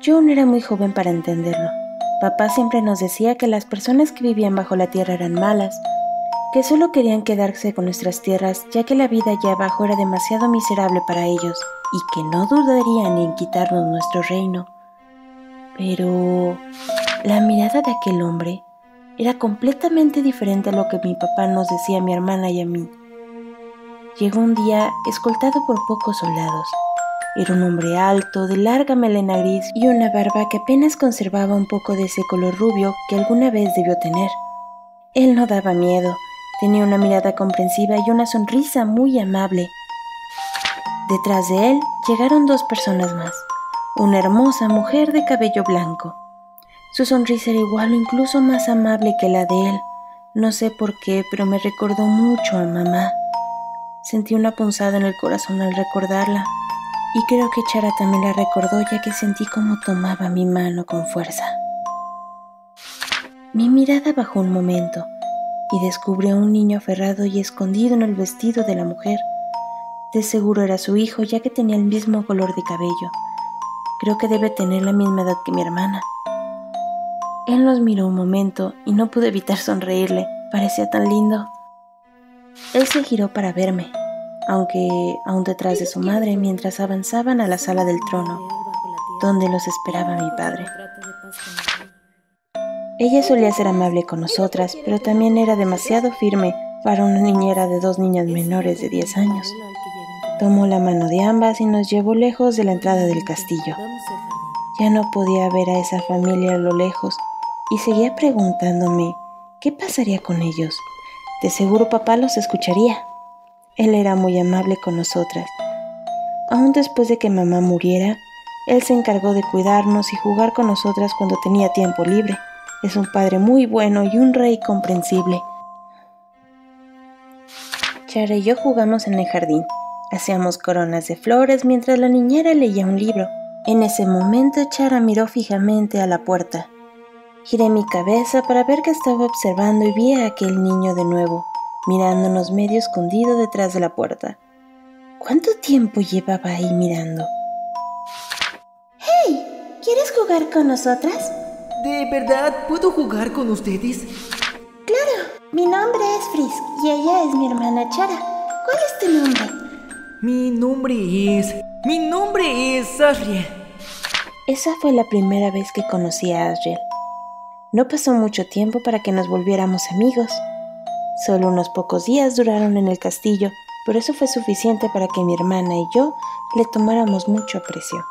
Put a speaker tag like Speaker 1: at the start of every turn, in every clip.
Speaker 1: Yo aún era muy joven para entenderlo. Papá siempre nos decía que las personas que vivían bajo la tierra eran malas, que solo querían quedarse con nuestras tierras ya que la vida allá abajo era demasiado miserable para ellos y que no dudarían en quitarnos nuestro reino. Pero la mirada de aquel hombre era completamente diferente a lo que mi papá nos decía a mi hermana y a mí. Llegó un día escoltado por pocos soldados. Era un hombre alto, de larga melena gris y una barba que apenas conservaba un poco de ese color rubio que alguna vez debió tener. Él no daba miedo, tenía una mirada comprensiva y una sonrisa muy amable. Detrás de él llegaron dos personas más, una hermosa mujer de cabello blanco. Su sonrisa era igual o incluso más amable que la de él. No sé por qué, pero me recordó mucho a mamá. Sentí una punzada en el corazón al recordarla. Y creo que Chara también la recordó ya que sentí cómo tomaba mi mano con fuerza. Mi mirada bajó un momento y descubrí a un niño aferrado y escondido en el vestido de la mujer. De seguro era su hijo ya que tenía el mismo color de cabello. Creo que debe tener la misma edad que mi hermana. Él nos miró un momento y no pude evitar sonreírle, parecía tan lindo. Él se giró para verme, aunque aún detrás de su madre mientras avanzaban a la sala del trono, donde los esperaba mi padre. Ella solía ser amable con nosotras, pero también era demasiado firme para una niñera de dos niñas menores de 10 años. Tomó la mano de ambas y nos llevó lejos de la entrada del castillo. Ya no podía ver a esa familia a lo lejos y seguía preguntándome qué pasaría con ellos. De seguro papá los escucharía. Él era muy amable con nosotras. Aún después de que mamá muriera, él se encargó de cuidarnos y jugar con nosotras cuando tenía tiempo libre. Es un padre muy bueno y un rey comprensible. Chara y yo jugamos en el jardín. Hacíamos coronas de flores mientras la niñera leía un libro. En ese momento Chara miró fijamente a la puerta. Giré mi cabeza para ver que estaba observando y vi a aquel niño de nuevo, mirándonos medio escondido detrás de la puerta. ¿Cuánto tiempo llevaba ahí mirando? ¡Hey! ¿Quieres jugar con nosotras?
Speaker 2: ¿De verdad puedo jugar con ustedes?
Speaker 1: Claro, mi nombre es Frisk y ella es mi hermana Chara. ¿Cuál es tu nombre?
Speaker 2: Mi nombre es Asriel.
Speaker 1: Esa fue la primera vez que conocí a Asriel. No pasó mucho tiempo para que nos volviéramos amigos. Solo unos pocos días duraron en el castillo, pero eso fue suficiente para que mi hermana y yo le tomáramos mucho aprecio.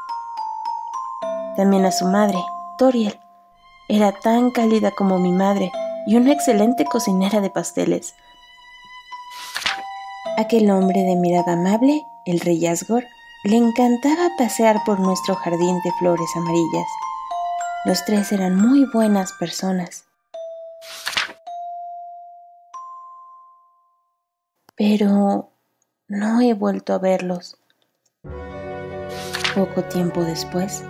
Speaker 1: También a su madre, Toriel. Era tan cálida como mi madre y una excelente cocinera de pasteles. Aquel hombre de mirada amable, el rey Asgore, le encantaba pasear por nuestro jardín de flores amarillas. Los tres eran muy buenas personas. Pero no he vuelto a verlos. Poco tiempo después,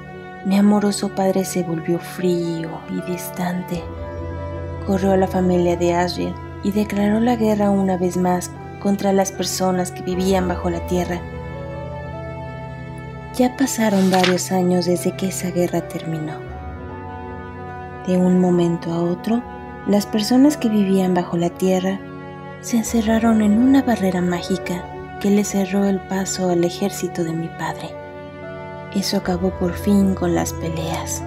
Speaker 1: mi amoroso padre se volvió frío y distante. Corrió a la familia de Asriel y declaró la guerra una vez más contra las personas que vivían bajo la tierra. Ya pasaron varios años desde que esa guerra terminó. De un momento a otro, las personas que vivían bajo la tierra se encerraron en una barrera mágica que le cerró el paso al ejército de mi padre. Eso acabó por fin con las peleas.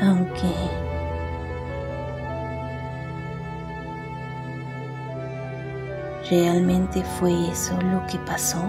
Speaker 1: Aunque ¿realmente fue eso lo que pasó?